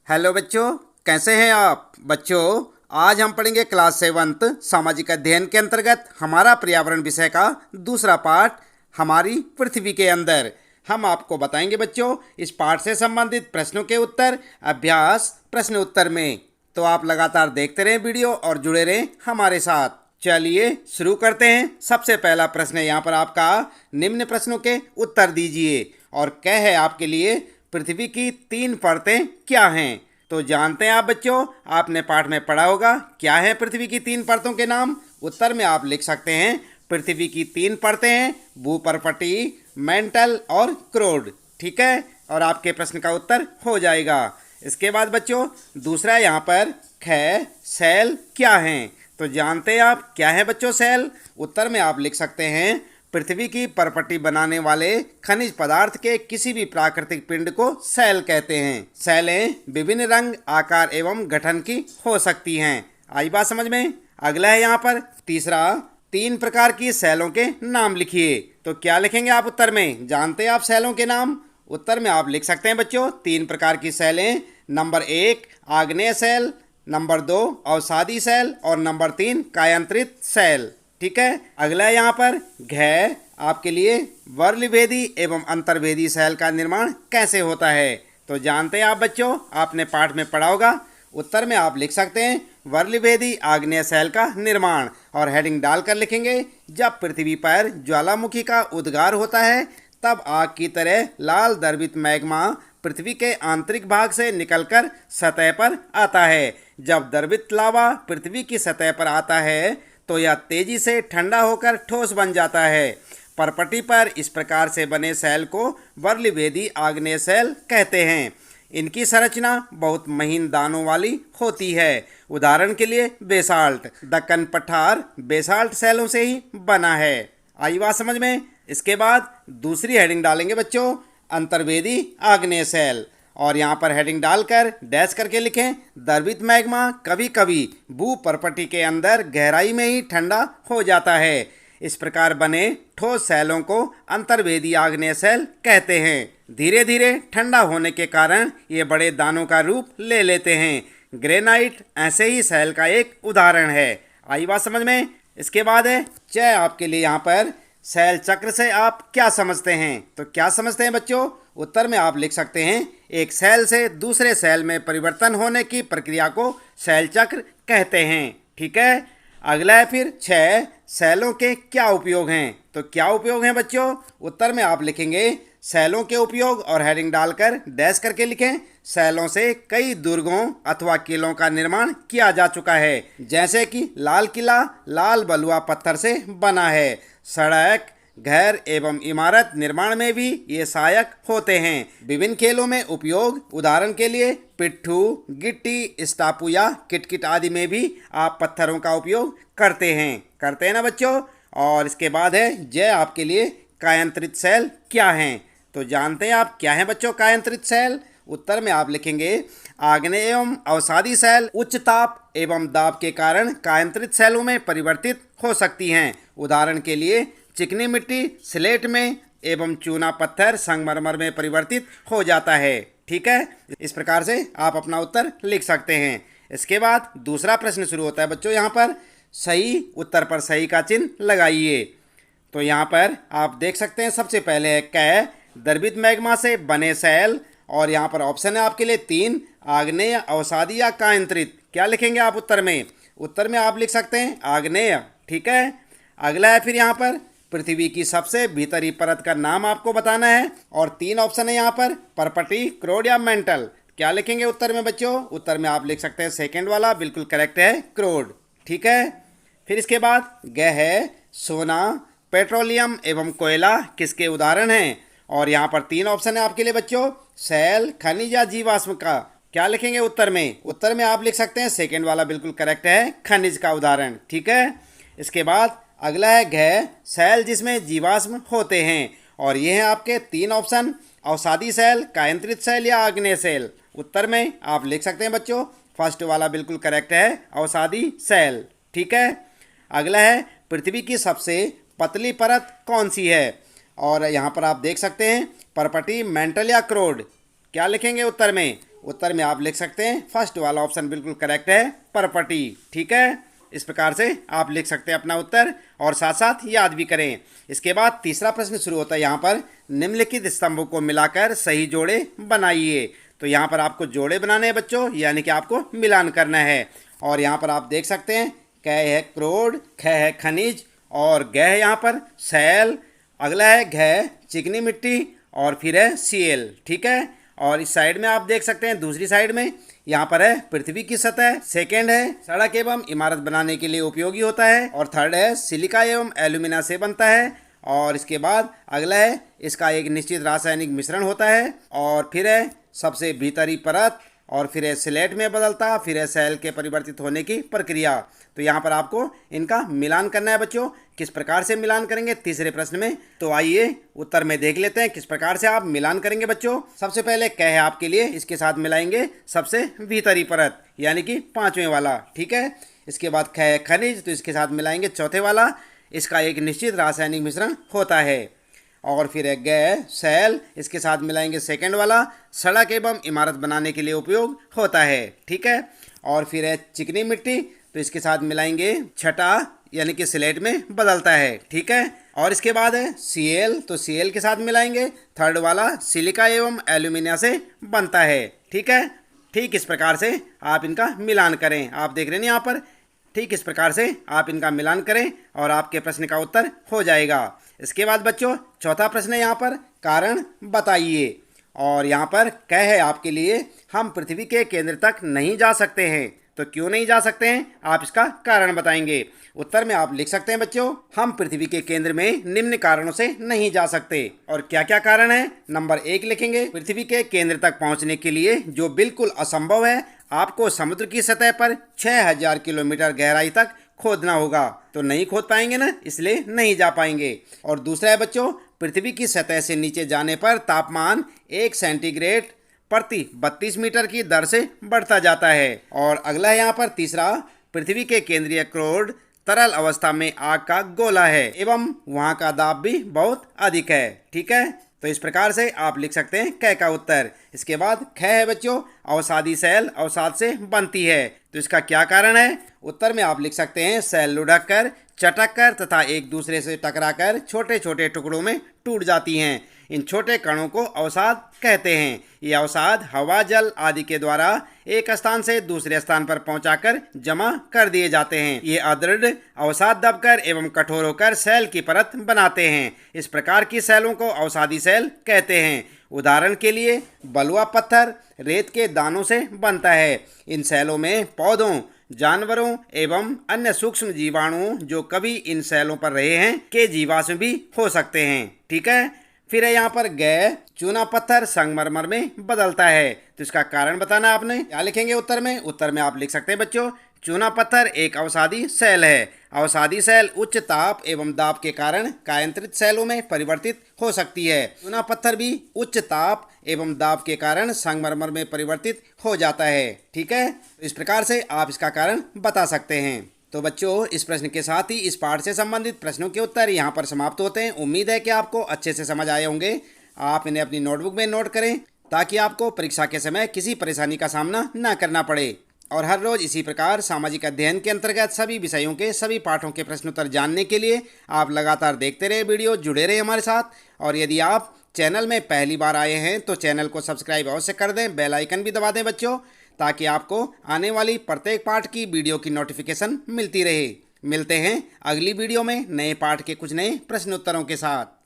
Hello बच्चों, कैसे हैं आप बच्चों। आज हम पढ़ेंगे क्लास 7th सामाजिक अध्ययन के अंतर्गत हमारा पर्यावरण विषय का दूसरा पाठ हमारी पृथ्वी के अंदर। हम आपको बताएंगे बच्चों इस पाठ से संबंधित प्रश्नों के उत्तर अभ्यास प्रश्न उत्तर में। तो आप लगातार देखते रहें वीडियो और जुड़े रहें हमारे साथ। चलिए शुरू करते हैं। सबसे पहला प्रश्न है यहाँ पर आपका, निम्न प्रश्नों के उत्तर दीजिए। और क्या है आपके लिए, पृथ्वी की 3 परतें क्या हैं। तो जानते हैं आप बच्चों, आपने पाठ में पढ़ा होगा क्या है पृथ्वी की 3 परतों के नाम। उत्तर में आप लिख सकते हैं पृथ्वी की 3 परतें हैं, भूपर्पटी, मेंटल और क्रोड। ठीक है, और आपके प्रश्न का उत्तर हो जाएगा। इसके बाद बच्चों दूसरा यहाँ पर ख सेल क्या हैं। तो जानते हैं आप क्या है बच्चों सेल। उत्तर में आप लिख सकते हैं पृथ्वी की परपटी बनाने वाले खनिज पदार्थ के किसी भी प्राकृतिक पिंड को सेल कहते हैं। सेलें विभिन्न रंग, आकार एवं गठन की हो सकती हैं। आई बात समझ में। अगला है यहाँ पर तीसरा, 3 प्रकार की सेलों के नाम लिखिए। तो क्या लिखेंगे आप उत्तर में। जानते हैं आप सेलों के नाम। उत्तर में आप लिख सकते हैं बच्चों 3 प्रकार की सेलें। नंबर 1 आग्नेय सेल, नंबर 2 अवसादी सेल और नंबर 3 कायांतरित सेल। ठीक है, अगला है यहाँ पर घ आपके लिए वर्लभेदी एवं अंतर्भेदी सेल का निर्माण कैसे होता है। तो जानते हैं आप बच्चों, आपने पाठ में पढ़ा होगा। उत्तर में आप लिख सकते हैं वर्लभेदी आग्नेय सेल का निर्माण, और हेडिंग डालकर लिखेंगे जब पृथ्वी पर ज्वालामुखी का उद्गार होता है तब आग की तरह लाल द्रवित मैग्मा पृथ्वी के आंतरिक भाग से निकलकर सतह पर आता है। जब द्रवित लावा पृथ्वी की सतह पर आता है तो यह तेजी से ठंडा होकर ठोस बन जाता है। परपटी पर इस प्रकार से बने सेल को वर्लभेदी आग्नेय सेल कहते हैं। इनकी संरचना बहुत महीन दानों वाली होती है। उदाहरण के लिए बेसाल्ट, दक्कन पठार बेसाल्ट सेलों से ही बना है। आई बात समझ में। इसके बाद दूसरी हेडिंग डालेंगे बच्चों अंतर्भेदी आग्नेय सेल, और यहाँ पर हेडिंग डालकर डैश करके लिखें द्रवित मैग्मा कभी कभी भूपर्पटी के अंदर गहराई में ही ठंडा हो जाता है। इस प्रकार बने ठोस सेलों को अंतर्भेदी आग्नेय सेल कहते हैं। धीरे धीरे ठंडा होने के कारण ये बड़े दानों का रूप ले लेते हैं। ग्रेनाइट ऐसे ही सेल का एक उदाहरण है। आई बात समझ में। इसके बाद है च आपके लिए यहाँ पर सेल चक्र से आप क्या समझते हैं। तो क्या समझते हैं बच्चों। उत्तर में आप लिख सकते हैं एक सेल से दूसरे सेल में परिवर्तन होने की प्रक्रिया को सेल चक्र कहते हैं। ठीक है, अगला है फिर 6 सेलों के क्या उपयोग हैं। तो क्या उपयोग हैं बच्चों। उत्तर में आप लिखेंगे सेलों के उपयोग, और हेडिंग डालकर डैश करके लिखें सेलों से कई दुर्गों अथवा किलों का निर्माण किया जा चुका है। जैसे कि लाल किला लाल बलुआ पत्थर से बना है। सड़क, घर एवं इमारत निर्माण में भी ये सहायक होते हैं। विभिन्न खेलों में उपयोग, उदाहरण के लिए पिट्ठू, गिट्टी, स्टापू या किटकिट आदि में भी आप पत्थरों का उपयोग करते हैं ना बच्चों। और इसके बाद है जय आपके लिए कायांतरित सेल क्या हैं। तो जानते हैं आप क्या हैं बच्चों कायांतरित सेल। उत्तर में आप लिखेंगे आग्नेय एवं अवसादी सेल उच्च ताप एवं दाब के कारण कायांतरित सेलों में परिवर्तित हो सकती हैं। उदाहरण के लिए चिकनी मिट्टी स्लेट में एवं चूना पत्थर संगमरमर में परिवर्तित हो जाता है। ठीक है, इस प्रकार से आप अपना उत्तर लिख सकते हैं। इसके बाद दूसरा प्रश्न शुरू होता है बच्चों यहाँ पर सही उत्तर पर सही का चिन्ह लगाइए। तो यहाँ पर आप देख सकते हैं सबसे पहले है क द्रवित मैग्मा से बने सेल, और यहाँ पर ऑप्शन है आपके लिए 3 आग्नेय, अवसादी या कायांतरित। क्या लिखेंगे आप उत्तर में। उत्तर में आप लिख सकते हैं आग्नेय। ठीक है, अगला है फिर यहाँ पर पृथ्वी की सबसे भीतरी परत का नाम आपको बताना है, और 3 ऑप्शन है यहाँ पर परपटी, क्रोड या मेंटल। क्या लिखेंगे उत्तर में बच्चों। उत्तर में आप लिख सकते हैं सेकंड वाला बिल्कुल करेक्ट है, क्रोड। ठीक है, फिर इसके बाद ग है सोना, पेट्रोलियम एवं कोयला किसके उदाहरण हैं। और यहाँ पर 3 ऑप्शन है आपके लिए बच्चों सेल, खनिज या जीवाश्म का। क्या लिखेंगे उत्तर में। उत्तर में आप लिख सकते हैं सेकंड वाला बिल्कुल करेक्ट है, खनिज का उदाहरण। ठीक है, इसके बाद अगला है घ सेल जिसमें जीवाश्म होते हैं, और ये हैं आपके 3 ऑप्शन अवसादी सेल, कायांतरित सेल या आग्नेय सेल। उत्तर में आप लिख सकते हैं बच्चों फर्स्ट वाला बिल्कुल करेक्ट है, अवसादी सेल। ठीक है, अगला है पृथ्वी की सबसे पतली परत कौन सी है। और यहाँ पर आप देख सकते हैं परपटी, मेंटल या क्रोड। क्या लिखेंगे उत्तर में। उत्तर में आप लिख सकते हैं फर्स्ट वाला ऑप्शन बिल्कुल करेक्ट है, प्रॉपर्टी। ठीक है, इस प्रकार से आप लिख सकते हैं अपना उत्तर और साथ साथ याद भी करें। इसके बाद तीसरा प्रश्न शुरू होता है यहाँ पर, निम्नलिखित स्तंभों को मिलाकर सही जोड़े बनाइए। तो यहाँ पर आपको जोड़े बनाने हैं बच्चों, यानी कि आपको मिलान करना है। और यहाँ पर आप देख सकते हैं क है क्रोड, ख है खनिज और ग है यहाँ पर सैल, अगला है घ चिकनी मिट्टी और फिर है सीएल। ठीक है, और इस साइड में आप देख सकते हैं दूसरी साइड में यहाँ पर है पृथ्वी की सतह, सेकेंड है सड़क एवं इमारत बनाने के लिए उपयोगी होता है और थर्ड है सिलिका एवं एल्यूमिना से बनता है और इसके बाद अगला है इसका एक निश्चित रासायनिक मिश्रण होता है और फिर है सबसे भीतरी परत और फिर है स्लेट में बदलता, फिर है सेल के परिवर्तित होने की प्रक्रिया। तो यहाँ पर आपको इनका मिलान करना है बच्चों। किस प्रकार से मिलान करेंगे तीसरे प्रश्न में, तो आइए उत्तर में देख लेते हैं किस प्रकार से आप मिलान करेंगे बच्चों। सबसे पहले क है आपके लिए, इसके साथ मिलाएंगे सबसे भीतरी परत यानी कि पांचवें वाला। ठीक है, इसके बाद ख है खनिज, तो इसके साथ मिलाएंगे चौथे वाला, इसका एक निश्चित रासायनिक मिश्रण होता है। और फिर है ग सेल, इसके साथ मिलाएंगे सेकंड वाला, सड़क एवं इमारत बनाने के लिए उपयोग होता है। ठीक है, और फिर है चिकनी मिट्टी, तो इसके साथ मिलाएंगे छठा यानी कि स्लेट में बदलता है। ठीक है, और इसके बाद है सीएल, तो सीएल के साथ मिलाएंगे थर्ड वाला, सिलिका एवं एल्यूमिनिया से बनता है। ठीक है, ठीक इस प्रकार से आप इनका मिलान करें। आप देख रहे हैं यहाँ पर, ठीक इस प्रकार से आप इनका मिलान करें और आपके प्रश्न का उत्तर हो जाएगा। इसके बाद बच्चों चौथा प्रश्न है यहाँ पर, कारण बताइए। और यहाँ पर कह है आपके लिए, हम पृथ्वी के केंद्र तक नहीं जा सकते हैं। तो क्यों नहीं जा सकते हैं, आप इसका कारण बताएंगे। उत्तर में आप लिख सकते हैं बच्चों, हम पृथ्वी के केंद्र में निम्न कारणों से नहीं जा सकते। और क्या क्या कारण है, नंबर 1 लिखेंगे, पृथ्वी के केंद्र तक पहुंचने के लिए जो बिल्कुल असंभव है, आपको समुद्र की सतह पर 6000 किलोमीटर गहराई तक खोदना होगा। तो नहीं खोद पाएंगे ना, इसलिए नहीं जा पाएंगे। और दूसरा है बच्चों, पृथ्वी की सतह से नीचे जाने पर तापमान 1 सेंटीग्रेड प्रति 32 मीटर की दर से बढ़ता जाता है। और अगला है यहाँ पर तीसरा, पृथ्वी के केंद्रीय क्रोड तरल अवस्था में आग का गोला है एवं वहाँ का दाब भी बहुत अधिक है। ठीक है, तो इस प्रकार से आप लिख सकते हैं क का उत्तर। इसके बाद ख है बच्चों, अवसादी सेल अवसाद से बनती है। तो इसका क्या कारण है, उत्तर में आप लिख सकते हैं सेल लुढ़क कर, चटक कर तथा एक दूसरे से टकराकर छोटे छोटे टुकड़ों में टूट जाती हैं। इन छोटे कणों को अवसाद कहते हैं। ये अवसाद हवा, जल आदि के द्वारा एक स्थान से दूसरे स्थान पर पहुंचाकर जमा कर दिए जाते हैं। ये अदृढ़ अवसाद दबकर एवं कठोर होकर सेल की परत बनाते हैं। इस प्रकार की सेलों को अवसादी सेल कहते हैं। उदाहरण के लिए बलुआ पत्थर रेत के दानों से बनता है। इन सेलों में पौधों, जानवरों एवं अन्य सूक्ष्म जीवाणु जो कभी इन सेलों पर रहे हैं के जीवाश्म भी हो सकते हैं। ठीक है, फिर है यहाँ पर ग चूना पत्थर संगमरमर में बदलता है। तो इसका कारण बताना आपने, क्या लिखेंगे उत्तर में, उत्तर में आप लिख सकते हैं बच्चों, चूना पत्थर एक अवसादी सेल है। अवसादी सेल उच्च ताप एवं दाब के कारण कायांतरित सेलों में परिवर्तित हो सकती है। चूना पत्थर भी उच्च ताप एवं दाब के कारण संगमरमर में परिवर्तित हो जाता है। ठीक है, तो इस प्रकार से आप इसका कारण बता सकते हैं। तो बच्चों इस प्रश्न के साथ ही इस पाठ से संबंधित प्रश्नों के उत्तर यहाँ पर समाप्त होते हैं। उम्मीद है कि आपको अच्छे से समझ आए होंगे। आप इन्हें अपनी नोटबुक में नोट करें ताकि आपको परीक्षा के समय किसी परेशानी का सामना न करना पड़े। और हर रोज़ इसी प्रकार सामाजिक अध्ययन के अंतर्गत सभी विषयों के सभी पाठों के प्रश्नोत्तर जानने के लिए आप लगातार देखते रहे वीडियो, जुड़े रहे हमारे साथ। और यदि आप चैनल में पहली बार आए हैं तो चैनल को सब्सक्राइब अवश्य कर दें, बेल आइकन भी दबा दें बच्चों, ताकि आपको आने वाली प्रत्येक पाठ की वीडियो की नोटिफिकेशन मिलती रहे। मिलते हैं अगली वीडियो में नए पाठ के कुछ नए प्रश्नोत्तरों के साथ।